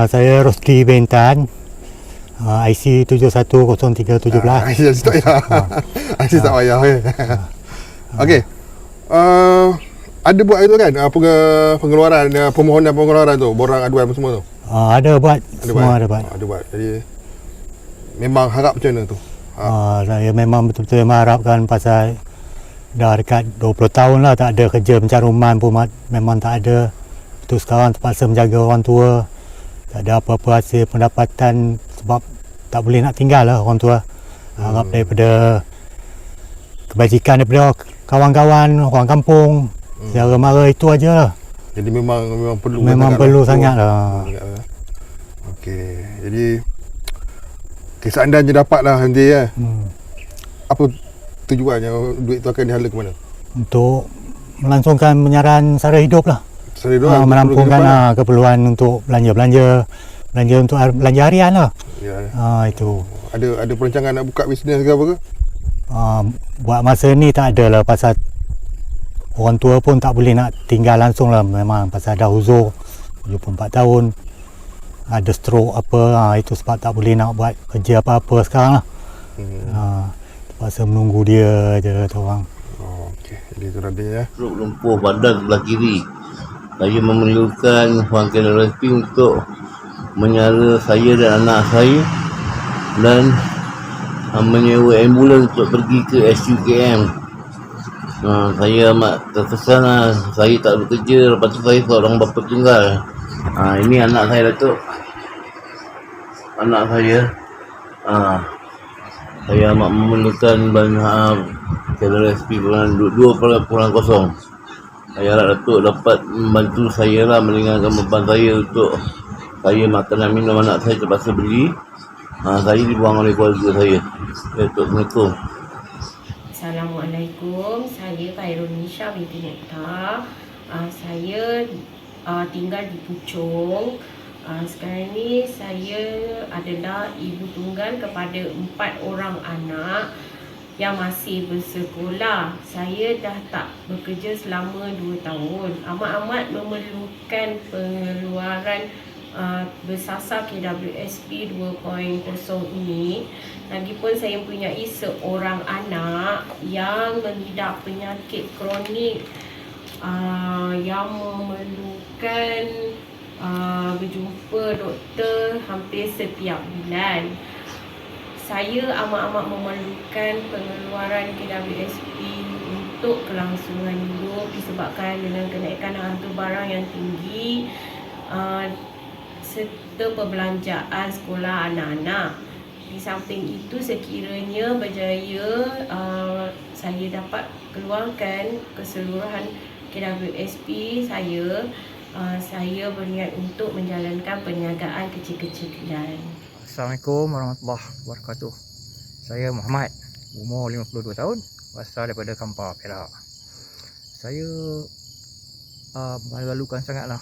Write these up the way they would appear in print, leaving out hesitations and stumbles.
Saya Rosli Bentan, IC 710317. IC tak payah. IC tak payah. Okey. Ada buat itu kan? Pengeluaran, permohonan pengeluaran tu, borang aduan apa semua tu. Ada buat, semua ada buat. Ada buat. Jadi memang harap macam mana tu? Saya memang betul-betul mengharapkan pasal dah dekat 20 tahun lah tak ada kerja pencaruman pun memang tak ada. Betul sekarang terpaksa menjaga orang tua. Tak ada apa-apa hasil pendapatan sebab tak boleh nak tinggal lah orang tua. Harap daripada kebajikan daripada kawan-kawan, orang kampung, saudara mara itu aja lah. Jadi memang perlu. Memang perlu sangat lah. Okey. Jadi seandainya dapat lah nanti ya. Apa tujuannya duit tu akan dihala ke mana? Untuk melangsungkan penyiaran sara hidup lah. Merampungkan keperluan untuk belanja untuk belanja harian lah. Ya. Itu. Ada perancangan nak buka bisnes ke apa ke? Buat masa ni tak ada lah pasal orang tua pun tak boleh nak tinggal langsung lah memang pasal dah uzur 74 tahun. Ada stroke apa, itu sebab tak boleh nak buat kerja apa-apa sekarang lah. Terpaksa menunggu dia je tu orang. Okey, jadi tu tadi ya. Stroke lumpuh badan sebelah kiri. Saya memerlukan wang KRSP untuk menyara saya dan anak saya dan menyewa ambulans untuk pergi ke SUKM. Saya amat terkesan lah. Saya tak bekerja, lepas tu saya seorang bapa tunggal. Ini anak saya Datuk. Anak saya. Saya amat memerlukan KRSP 2.0. Saya harap Datuk dapat membantu saya lah, meringankan beban saya untuk saya makanan minum anak saya terpaksa beli. Saya dibuang oleh keluarga saya. Datuk, Assalamualaikum. Assalamualaikum. Saya Khairul Nisha binti Nektar. Saya tinggal di Puchong. Sekarang ni saya adalah ibu tunggal kepada 4 orang anak yang masih bersekolah. Saya dah tak bekerja selama 2 tahun. Amat-amat memerlukan pengeluaran bersasar KWSP 2.0 ini. Lagipun saya mempunyai seorang anak yang mengidap penyakit kronik yang memerlukan berjumpa doktor hampir setiap bulan. Saya amat-amat memerlukan pengeluaran KWSP untuk kelangsungan hidup disebabkan dengan kenaikan harga barang yang tinggi serta perbelanjaan sekolah anak-anak. Di samping itu, sekiranya berjaya saya dapat keluarkan keseluruhan KWSP saya berniat untuk menjalankan perniagaan kecil-kecilan. Assalamualaikum warahmatullahi wabarakatuh. Saya Muhammad, umur 52 tahun, berasal daripada Kampar, Perak. Saya meragukan sangatlah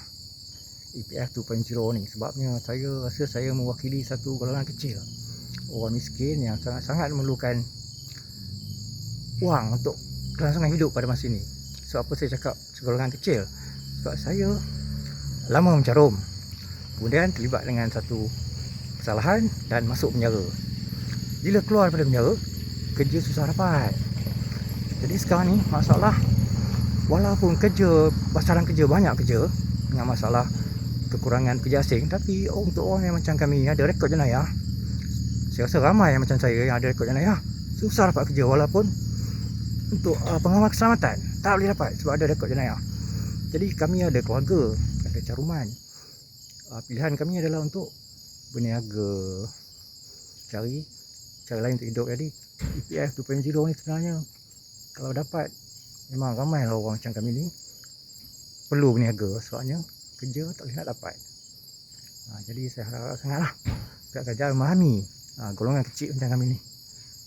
EPF 2.0 ni sebabnya saya rasa saya mewakili satu golongan kecil orang miskin yang sangat-sangat memerlukan wang untuk kelangsungan hidup pada masa ini. Sebab apa saya cakap golongan kecil? Sebab saya lama mencarum, kemudian terlibat dengan satu kesalahan dan masuk penjara. Bila keluar daripada penjara, kerja susah dapat. Jadi sekarang ni masalah, walaupun pasaran kerja banyak kerja dengan masalah kekurangan kerja asing, tapi untuk orang yang macam kami ada rekod jenayah, saya rasa ramai yang macam saya yang ada rekod jenayah susah dapat kerja, walaupun untuk pengawal keselamatan tak boleh dapat sebab ada rekod jenayah. Jadi kami ada keluarga, ada caruman. Pilihan kami adalah untuk berniaga, cari cara lain untuk hidup. Jadi EPF 2.0 ni sebenarnya kalau dapat, memang ramai lah orang macam kami ni perlu berniaga sebabnya kerja tak boleh nak dapat. Jadi saya harap sangatlah pihak kerajaan memahami golongan kecil macam kami ni.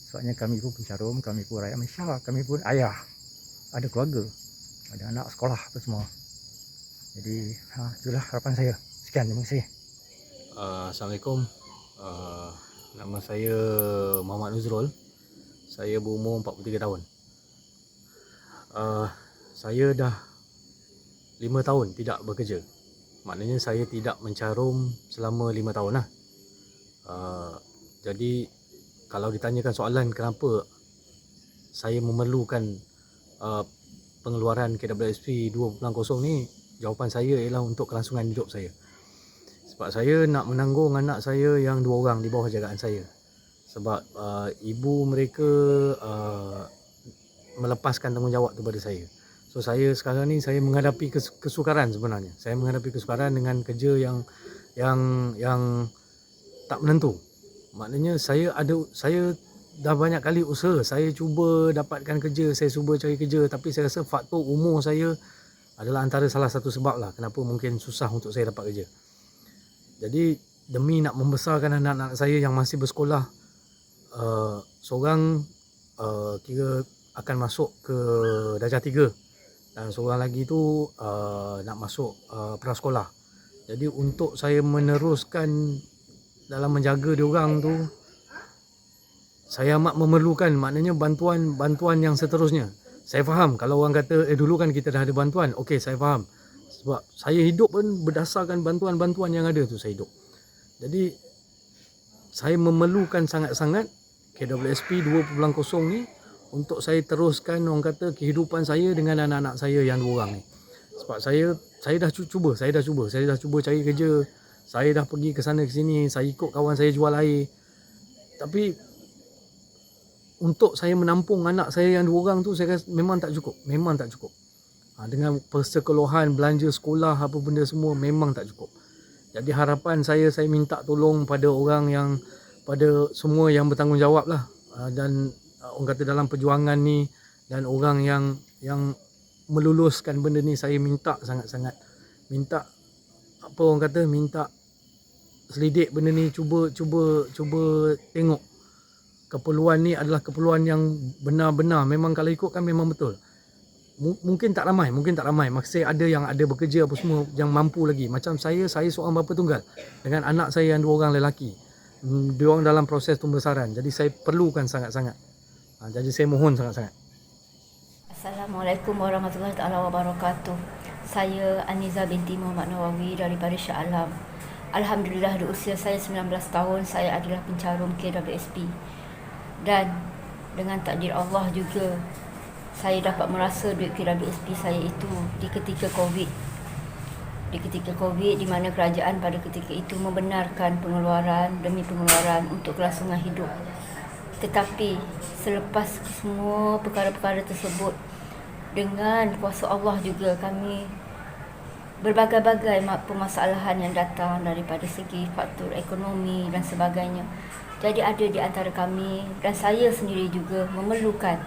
Sebabnya kami pun pencarum, kami pun rakyat Malaysia, kami pun ayah, ada keluarga, ada anak sekolah apa semua. Jadi itulah harapan saya. Sekian, terima kasih. Assalamualaikum. Nama saya Muhammad Nuzrul. Saya berumur 43 tahun. Saya dah 5 tahun tidak bekerja. maknanya saya tidak mencarum selama 5 tahun lah. Jadi kalau ditanyakan soalan kenapa saya memerlukan pengeluaran KWSP 2.0 ni, jawapan saya ialah untuk kelangsungan hidup saya. Sebab saya nak menanggung anak saya yang 2 orang di bawah jagaan saya. Sebab ibu mereka melepaskan tanggungjawab tu pada saya. So saya sekarang ni saya menghadapi kesukaran sebenarnya. Saya menghadapi kesukaran dengan kerja yang tak menentu. Maknanya saya dah banyak kali usaha. Saya cuba dapatkan kerja, saya cuba cari kerja, tapi saya rasa faktor umur saya adalah antara salah satu sebab lah kenapa mungkin susah untuk saya dapat kerja. Jadi demi nak membesarkan anak-anak saya yang masih bersekolah, seorang kira akan masuk ke darjah 3 dan seorang lagi tu nak masuk prasekolah. Jadi untuk saya meneruskan dalam menjaga diorang tu, saya amat memerlukan, maknanya bantuan yang seterusnya. Saya faham kalau orang kata dulu kan kita dah ada bantuan. Okey, saya faham. Sebab saya hidup pun berdasarkan bantuan-bantuan yang ada tu saya hidup. Jadi saya memerlukan sangat-sangat KWSP 2.0 ni untuk saya teruskan orang kata kehidupan saya dengan anak-anak saya yang 2 orang ni. Sebab saya dah cuba cari kerja. Saya dah pergi ke sana ke sini, saya ikut kawan saya jual air. Tapi untuk saya menampung anak saya yang 2 orang tu, saya rasa memang tak cukup. Dengan persekolahan, belanja sekolah, apa benda semua, memang tak cukup. Jadi harapan saya minta tolong pada orang yang, pada semua yang bertanggungjawab lah. Dan orang kata dalam perjuangan ni, dan orang yang meluluskan benda ni, saya minta sangat-sangat. Minta selidik benda ni, cuba tengok. Keperluan ni adalah keperluan yang benar-benar, memang kalau ikutkan memang betul. Mungkin tak ramai, masih ada yang ada bekerja apa semua yang mampu lagi. Macam saya seorang bapa tunggal dengan anak saya yang 2 orang lelaki. Diorang dalam proses pembesaran. Jadi saya perlukan sangat-sangat. Jadi saya mohon sangat-sangat. Assalamualaikum warahmatullahi taala wabarakatuh. Saya Aniza binti Muhammad Nawawi daripada Shah Alam. Alhamdulillah di usia saya 19 tahun saya adalah pencarum KWSP. Dan dengan takdir Allah juga saya dapat merasa duit KWSP saya itu di ketika Covid. Di mana kerajaan pada ketika itu membenarkan pengeluaran demi pengeluaran untuk kelangsungan hidup. Tetapi selepas semua perkara-perkara tersebut, dengan kuasa Allah juga kami berbagai-bagai permasalahan yang datang daripada segi faktor ekonomi dan sebagainya. Jadi ada di antara kami dan saya sendiri juga memerlukan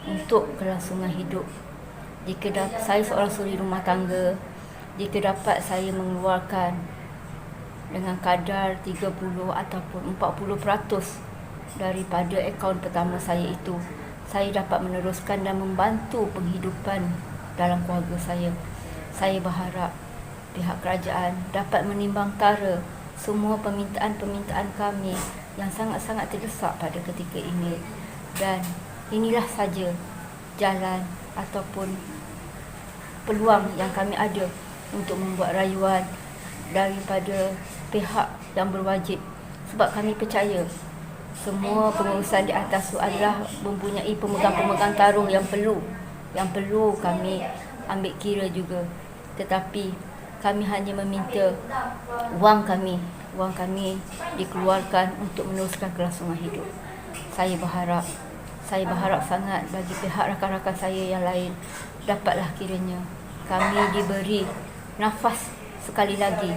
untuk kelangsungan hidup. Jika saya seorang suri rumah tangga, jika dapat saya mengeluarkan dengan kadar 30 ataupun 40% daripada akaun pertama saya itu, saya dapat meneruskan dan membantu penghidupan dalam keluarga saya. Saya berharap pihak kerajaan dapat menimbangtara semua permintaan-permintaan kami yang sangat-sangat terdesak pada ketika ini. Dan inilah saja jalan ataupun peluang yang kami ada untuk membuat rayuan daripada pihak yang berwajib. Sebab kami percaya semua pengurusan di atas itu adalah mempunyai pemegang-pemegang taruh yang perlu kami ambil kira juga. Tetapi kami hanya meminta wang kami dikeluarkan untuk meneruskan kelangsungan hidup. Saya berharap sangat bagi pihak rakan-rakan saya yang lain, dapatlah kiranya kami diberi nafas sekali lagi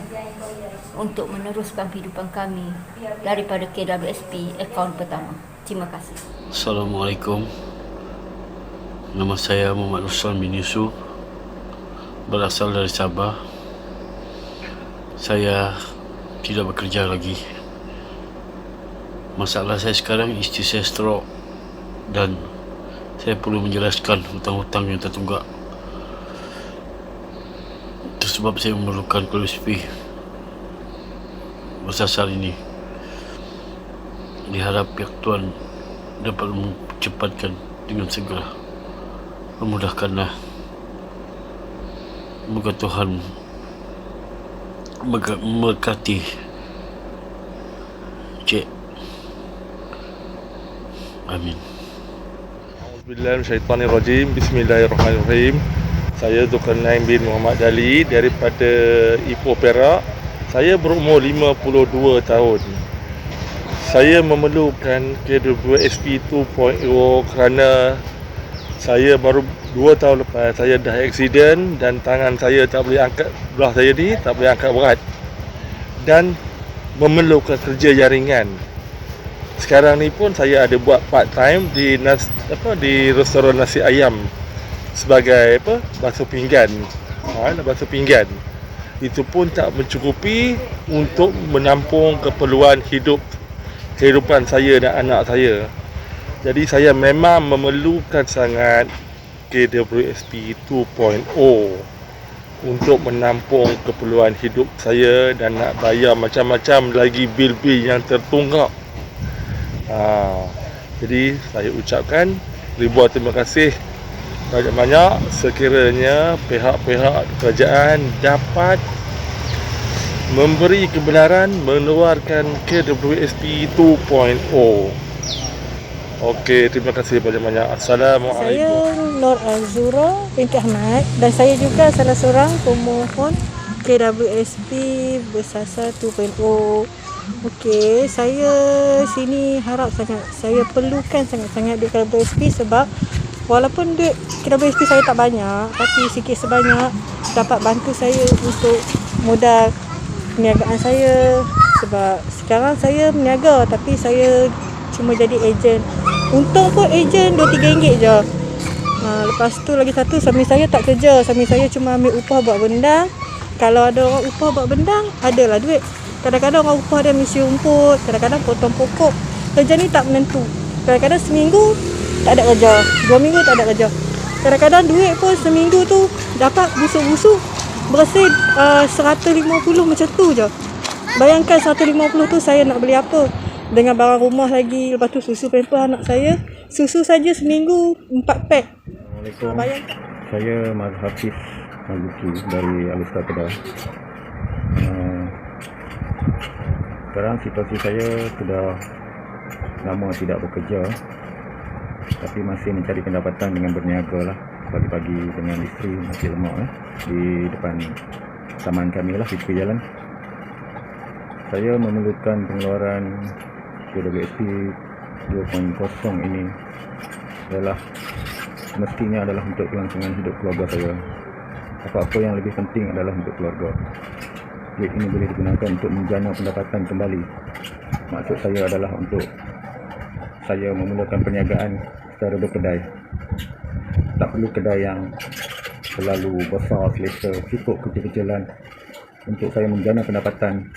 untuk meneruskan kehidupan kami daripada KWSP akaun pertama. Terima kasih. Assalamualaikum. Nama saya Muhammad Nusron bin Yusuf, berasal dari Sabah. Saya tidak bekerja lagi. Masalah saya sekarang, isteri saya stroke dan saya perlu menjelaskan hutang-hutang yang tertunggak. Itu sebab saya memerlukan KWSP bersasar ini. Diharap pihak Tuhan dapat mencepatkan dengan segera. Memudahkanlah. Semoga Tuhan memberkati. Cik. Amin. Bismillahirrahmanirrahim. Bismillahirrahmanirrahim. Saya Zulkarnain bin Muhammad Dali daripada Ipoh Perak. Saya berumur 52 tahun. Saya memerlukan KWSP 2.0 kerana saya baru 2 tahun lepas saya dah aksiden dan tangan saya tak boleh angkat, belah saya ni tak boleh angkat berat dan memerlukan kerja jaringan. Sekarang ni pun saya ada buat part time di restoran nasi ayam sebagai basuh pinggan. Basuh pinggan. Itu pun tak mencukupi untuk menampung keperluan kehidupan saya dan anak saya. Jadi saya memang memerlukan sangat KWSP 2.0 untuk menampung keperluan hidup saya dan nak bayar macam-macam lagi bil-bil yang tertunggak. Jadi saya ucapkan ribuan terima kasih banyak-banyak sekiranya pihak-pihak kerajaan dapat memberi kebenaran mengeluarkan KWSP 2.0. Okey, terima kasih banyak-banyak. Assalamualaikum. Saya Nur Azura binti Ahmad dan saya juga salah seorang pemohon KWSP Bersasar 2.0. Okey, saya sini harap sangat, saya perlukan sangat-sangat duit KWSP sebab walaupun duit KWSP saya tak banyak, tapi sikit sebanyak dapat bantu saya untuk modal perniagaan saya. Sebab sekarang saya berniaga tapi saya cuma jadi ejen. Untung pun ejen RM2-3 je. Lepas tu lagi satu, suami saya tak kerja. Suami saya cuma ambil upah buat bendang. Kalau ada orang upah buat bendang, adalah duit. Kadang-kadang orang upah dia misi rumput, kadang-kadang potong pokok. Kerja ni tak menentu. Kadang-kadang seminggu tak ada kerja, 2 minggu tak ada kerja. Kadang-kadang duit pun seminggu tu dapat busuk-busuk bersih 150 macam tu je. Bayangkan 150 tu saya nak beli apa? Dengan barang rumah lagi, lepas tu susu pamper anak saya. Susu saja seminggu 4 pack. Assalamualaikum. Saya Mas Hafiz Mazuki dari Alustar Kedah. Sekarang situasi saya sudah lama tidak bekerja, tapi masih mencari pendapatan dengan berniaga lah. Pagi-pagi dengan isteri nasi lemak di depan taman kami lah, di tepi jalan. Saya memerlukan pengeluaran KWSP 2.0 ini adalah mestinya adalah untuk kelangsungan hidup keluarga saya. Apa-apa yang lebih penting adalah untuk keluarga. Duit ini boleh digunakan untuk menjana pendapatan kembali. Maksud saya adalah untuk saya memulakan perniagaan secara berkedai. Tak perlu kedai yang terlalu besar selesa, cukup kecil-kecilan untuk saya menjana pendapatan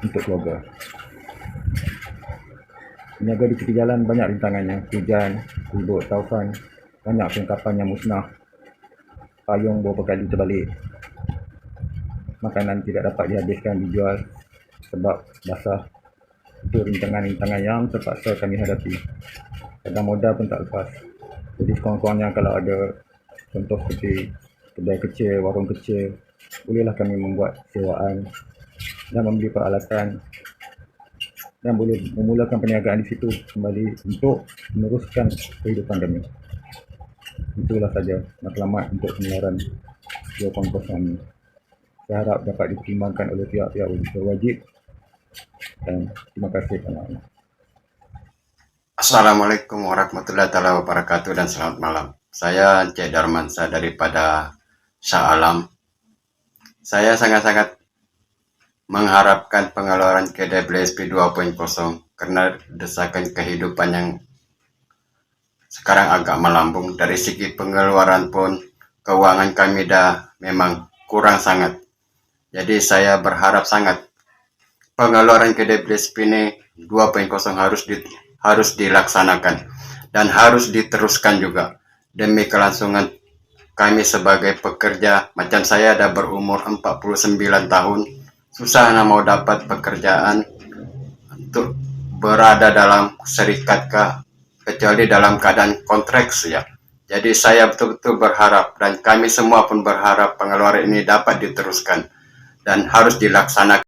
untuk keluarga. Berniaga di tepi jalan banyak rintangannya, hujan, ribut, taufan, banyak perlengkapan yang musnah, payung beberapa kali terbalik, makanan tidak dapat dihabiskan, dijual sebab basah. Itu rintangan-rintangan yang terpaksa kami hadapi. Kadang modal pun tak lepas. Jadi sekurang-kurangnya kalau ada contoh seperti kedai kecil, warung kecil, bolehlah kami membuat sewaan dan membeli peralatan dan boleh memulakan perniagaan di situ kembali untuk meneruskan kehidupan kami. Itulah saja matlamat untuk pengeluaran 2.0 ini. Saya harap dapat dipertimbangkan oleh pihak-pihak berwajib dan terima kasih banyak. Assalamualaikum warahmatullahi wabarakatuh dan selamat malam. Saya Encik Darmansyah daripada Shah Alam. Saya sangat-sangat mengharapkan pengeluaran KWSP 2.0 karena desakan kehidupan yang sekarang agak melambung. Dari segi pengeluaran pun keuangan kami dah memang kurang sangat. Jadi saya berharap sangat pengeluaran KWSP ini 2.0 harus dilaksanakan dan harus diteruskan juga demi kelangsungan kami sebagai pekerja. Macam saya dah berumur 49 tahun, susah mau dapat pekerjaan untuk berada dalam serikat kecuali dalam keadaan kontrak ya. Jadi saya betul-betul berharap dan kami semua pun berharap pengeluaran ini dapat diteruskan dan harus dilaksanakan.